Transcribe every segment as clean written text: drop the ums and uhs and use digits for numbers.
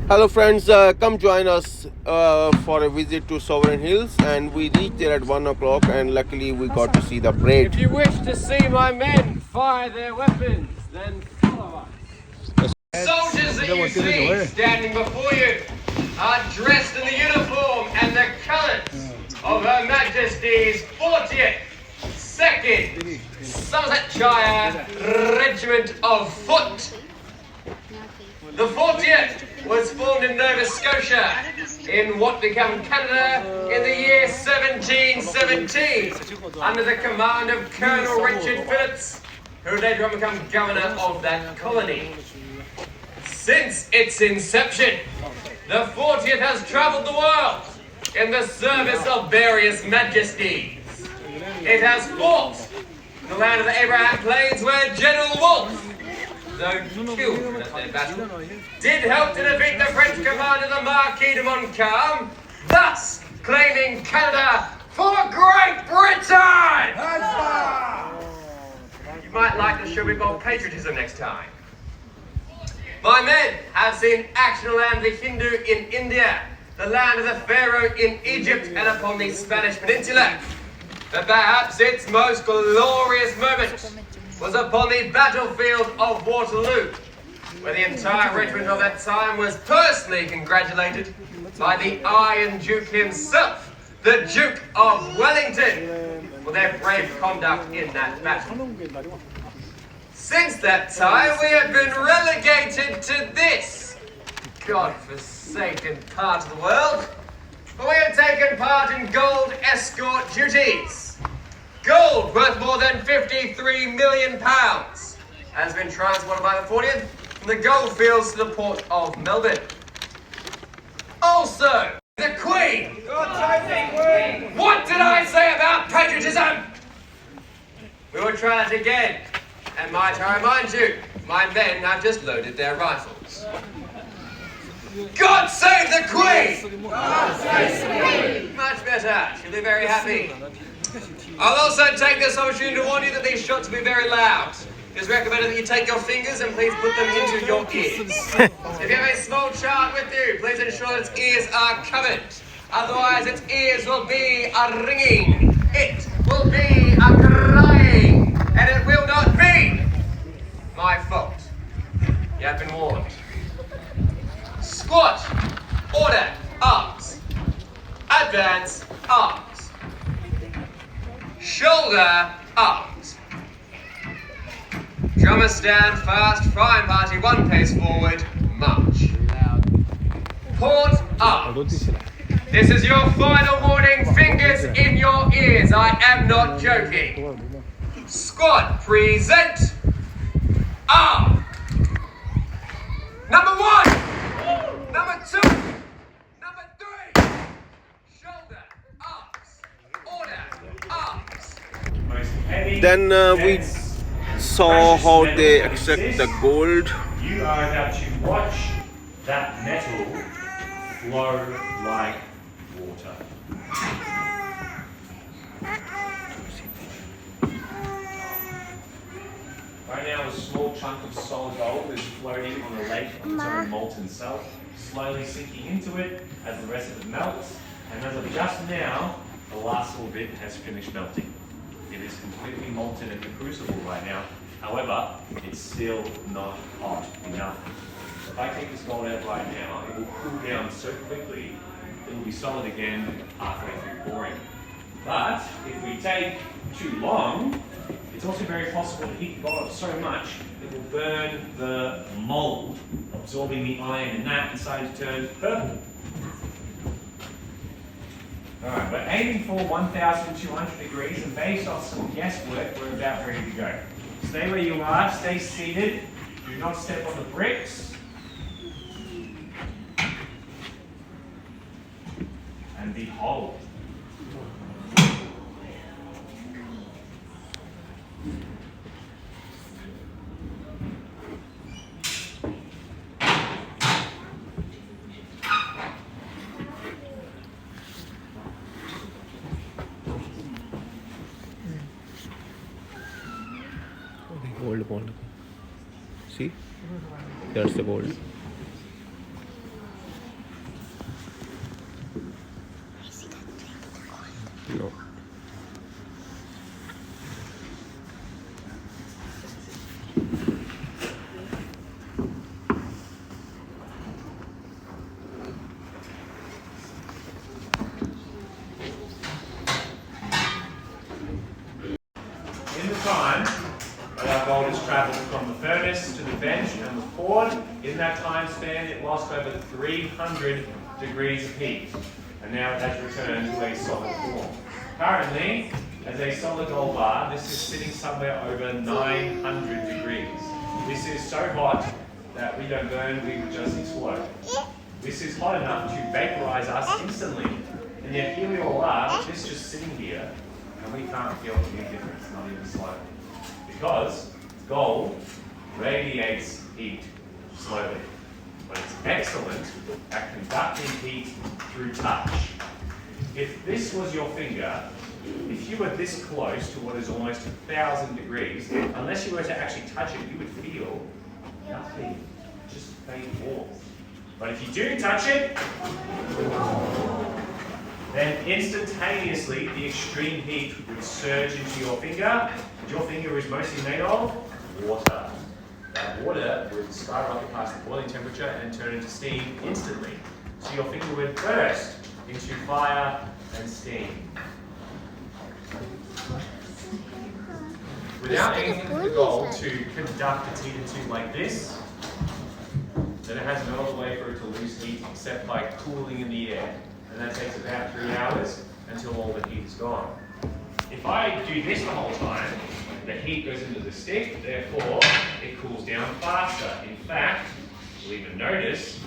Hello friends, come join us for a visit to Sovereign Hills, and we reached there at 1 o'clock, and luckily we got to see the parade. If you wish to see my men fire their weapons, then follow us. Soldiers that you see standing before you are dressed in the uniform and the colours of Her Majesty's 40th, 2nd Somersetshire Regiment of Foot. The 40th was formed in Nova Scotia in what became Canada in the year 1717 under the command of Colonel Richard Phillips, who later on became governor of that colony. Since its inception, the 40th has travelled the world in the service of various majesties. It has fought in the land of the Abraham Plains where General Wolfe, though killed in that battle, did help to defeat the French commander, the Marquis de Montcalm, thus claiming Canada for Great Britain! You might like to show me more patriotism next time. My men have seen action on the land of the Hindu in India, the land of the Pharaoh in Egypt, and upon the Spanish Peninsula. But perhaps its most glorious moment was upon the battlefield of Waterloo, where the entire regiment of that time was personally congratulated by the Iron Duke himself, the Duke of Wellington, for their brave conduct in that battle. Since that time, we have been relegated to this God-forsaken part of the world, but we have taken part in gold escort duties. Gold worth more than £53 million has been transported by the 40th from the goldfields to the port of Melbourne. Also, the Queen! What did I say about patriotism? We will try that again. And might I remind you, my men have just loaded their rifles. God save the Queen! God save the Queen! Much better. She'll be very happy. I'll also take this opportunity to warn you that these shots will be very loud. It is recommended that you take your fingers and please put them into your ears. If you have a small child with you, please ensure that its ears are covered. Otherwise, its ears will be a ringing. It will be a crying. And it will not be my fault. You have been warned. Squat. Order. Arms. Advance. Arms. Shoulder, arms. Drummer stand fast, fine party, one pace forward, march. Port, arms. This is your final warning, fingers in your ears, I am not joking. Squad, present, arm. Number 1, number 2, number 3, shoulder, arms, order, arms. Then we saw how they extract the gold. You are about to watch that metal flow like water. Right now, a small chunk of solid gold is floating on the lake on its own molten self, slowly sinking into it as the rest of it melts. And as of just now, the last little bit has finished melting. It is completely molten in the crucible right now. However, it's still not hot enough. If I take this gold out right now, it will cool down so quickly, it will be solid again halfway through pouring. But if we take too long, it's also very possible to heat the gold up so much, it will burn the mold, absorbing the iron in that and starting to turn purple. Alright, we're aiming for 1,200 degrees, and based off some guesswork, we're about ready to go. Stay where you are, stay seated, do not step on the bricks. And behold. Gold. See? That's the gold. travelled from the furnace to the bench and was poured. In that time span, it lost over 300 degrees of heat, and now it has returned to a solid form. Currently, as a solid gold bar, this is sitting somewhere over 900 degrees. This is so hot that we don't burn, we just explode. This is hot enough to vaporize us instantly. And yet here we all are, this just sitting here, and we can't feel any difference, not even slightly. Because gold radiates heat slowly. But it's excellent at conducting heat through touch. If this was your finger, if you were this close to what is almost 1,000 degrees, unless you were to actually touch it, you would feel nothing, just faint warmth. But if you do touch it, then instantaneously the extreme heat would surge into your finger, and your finger is mostly made of water. That water would skyrocket past the boiling temperature and turn into steam instantly. So your finger would burst into fire and steam. Without anything for the gold to conduct its heat into like this, then it has no other way for it to lose heat except by cooling in the air. And that takes about 3 hours until all the heat is gone. If I do this the whole time, the heat goes into the stick, therefore it cools down faster. In fact, you'll even notice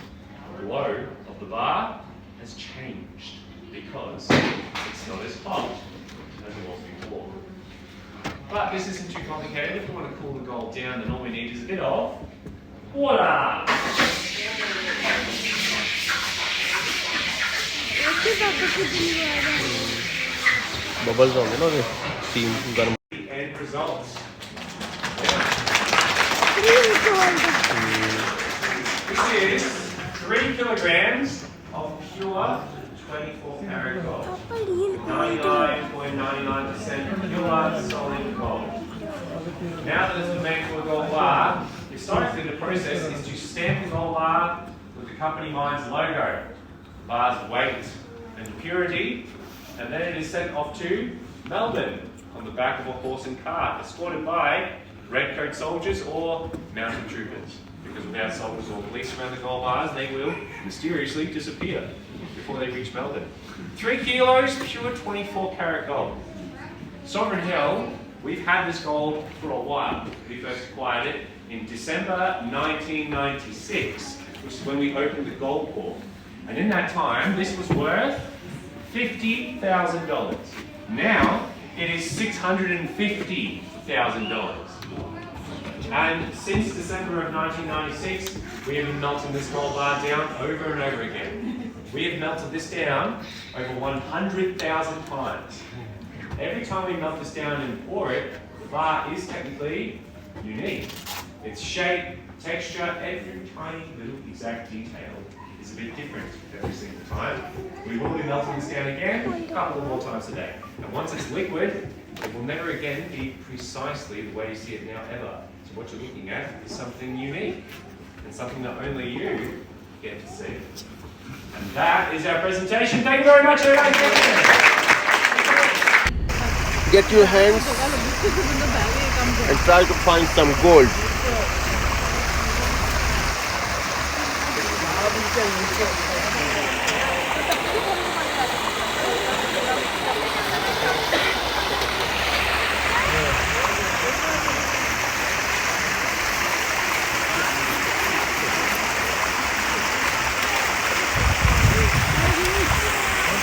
the glow of the bar has changed because it's not as hot as it was before. But this isn't too complicated. If we want to cool the gold down, then all we need is a bit of water. Bubbles होंगे ना ये steam गर्म. The end result. This is 3 kilograms of pure 24 karat gold. 99.99% pure solid gold. Now that it's been made for a gold bar, historically the process is to stamp the gold bar with the company mine's logo, the bar's weight and purity, and then it is sent off to Melbourne on the back of a horse and cart, escorted by redcoat soldiers or mounted troopers. Because without soldiers or police around the gold bars, they will mysteriously disappear before they reach Melbourne. 3 kilos, pure 24 karat gold. Sovereign Hill, we've had this gold for a while. We first acquired it in December 1996, which is when we opened the gold port. And in that time, this was worth $50,000. Now, it is $650,000. And since December of 1996, we have been melting this gold bar down over and over again. We have melted this down over 100,000 times. Every time we melt this down and pour it, the bar is technically unique. Its shape, texture, every tiny little exact detail is a bit different every single time. We will be melting this down again a couple more times a day. And once it's liquid, it will never again be precisely the way you see it now ever. So what you're looking at is something unique and something that only you get to see. And that is our presentation. Thank you very much, everybody. Get your hands and try to find some gold.